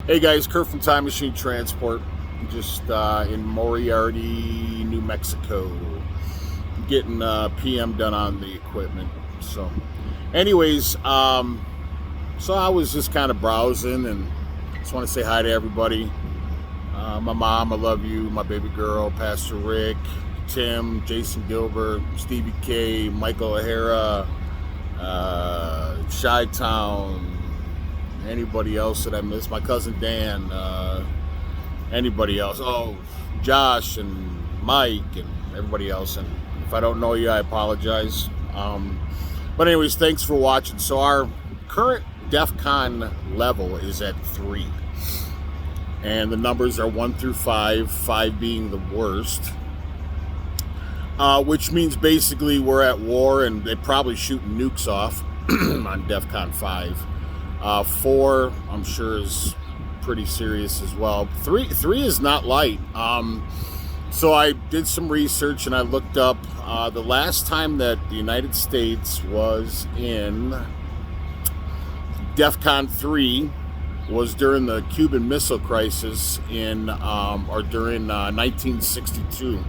Hey guys, Kurt from Time Machine Transport, just in Moriarty, New Mexico, getting PM done on the equipment. So anyways, so I was just kind of browsing and just want to say hi to everybody. My mom, I love you, my baby girl, Pastor Rick, Tim, Jason Gilbert, Stevie K, Michael O'Hara, Chi-Town, anybody else that I missed, my cousin Dan, anybody else, Josh and Mike and everybody else, and if I don't know you, I apologize. But anyways, thanks for watching. So our current DEFCON level is at 3, and the numbers are 1 through 5, 5 being the worst, which means basically we're at war and they're probably shooting nukes off on DEFCON 5. 4, I'm sure, is pretty serious as well. 3 is not light. So I did some research and I looked up the last time that the United States was in DEFCON 3 was during the Cuban Missile Crisis during 1962.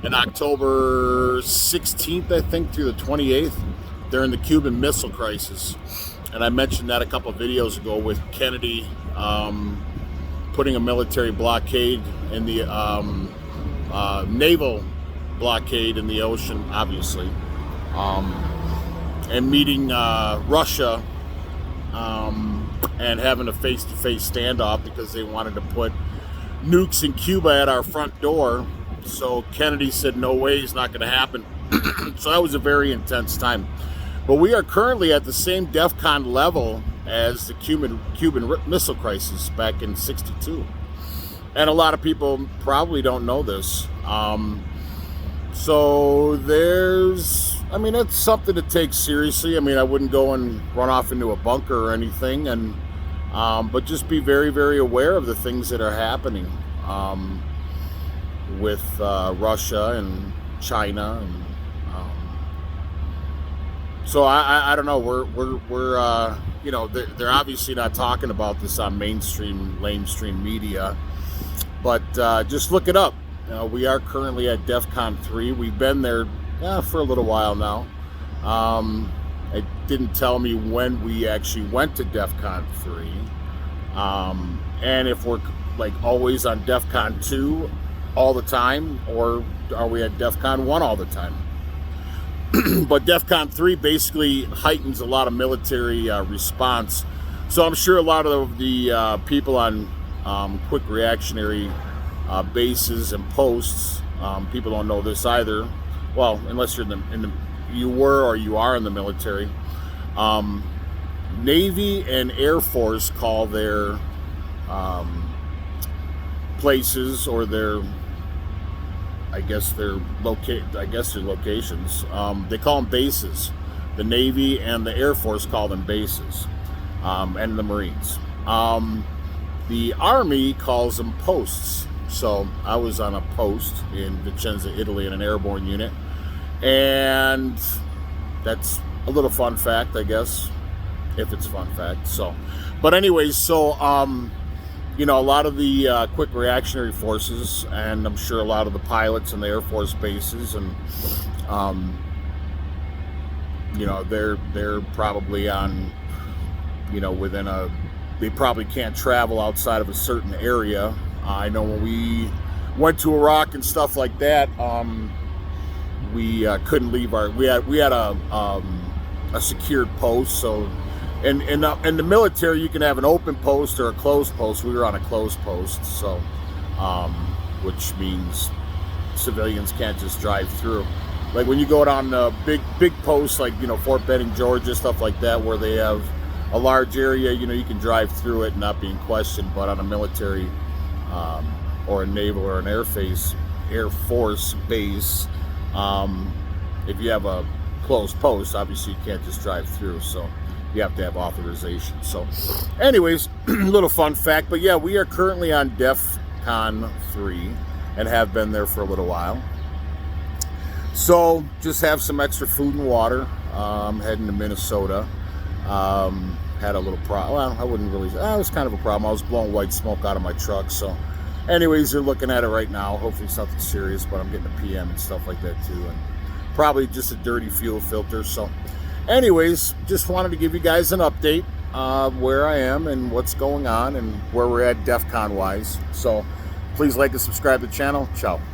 In October 16th, I think, through the 28th, during the Cuban Missile Crisis. And I mentioned that a couple of videos ago with Kennedy putting a military blockade in the naval blockade in the ocean, obviously, and meeting Russia and having a face-to-face standoff because they wanted to put nukes in Cuba at our front door. So Kennedy said, no way, it's not going to happen. So that was a very intense time. But we are currently at the same DEFCON level as the Cuban Missile Crisis back in '62. And a lot of people probably don't know this. So it's something to take seriously. I mean, I wouldn't go and run off into a bunker or anything, but just be very, very aware of the things that are happening with Russia and China and so I don't know. We're they're obviously not talking about this on lamestream media, but just look it up. We are currently at DEFCON 3. We've been there for a little while now. It didn't tell me when we actually went to DEFCON 3, and if we're like always on DEFCON 2 all the time, or are we at DEFCON 1 all the time? But DEFCON 3 basically heightens a lot of military response. So I'm sure a lot of the people on quick reactionary bases and posts, people don't know this either. Well, unless you're you are in the military. Navy and Air Force call their places or their locations. They call them bases. The Navy and the Air Force call them bases, and the Marines. The Army calls them posts. So I was on a post in Vicenza, Italy, in an airborne unit, and that's a little fun fact, I guess, if it's a fun fact. So, but anyways, so a lot of the quick reactionary forces, and I'm sure a lot of the pilots and the Air Force bases, and they're probably on, they probably can't travel outside of a certain area. I know when we went to Iraq and stuff like that, we couldn't leave we had a secured post. So in the military, you can have an open post or a closed post. We were on a closed post, so which means civilians can't just drive through. Like when you go down big posts like Fort Benning, Georgia, stuff like that, where they have a large area, you can drive through it and not being questioned. But on a military or a naval or an Air Force base, if you have a closed post, obviously you can't just drive through. So you have to have authorization. So anyways, little fun fact. But yeah, we are currently on DEFCON 3 and have been there for a little while. So just have some extra food and water. I'm heading to Minnesota. had a little problem. Well, I wouldn't really, it was kind of a problem. I was blowing white smoke out of my truck. So anyways, they're looking at it right now. Hopefully it's nothing serious, but I'm getting a PM and stuff like that too. And probably just a dirty fuel filter. So anyways, just wanted to give you guys an update where I am and what's going on and where we're at DEFCON wise. So please like and subscribe to the channel. Ciao.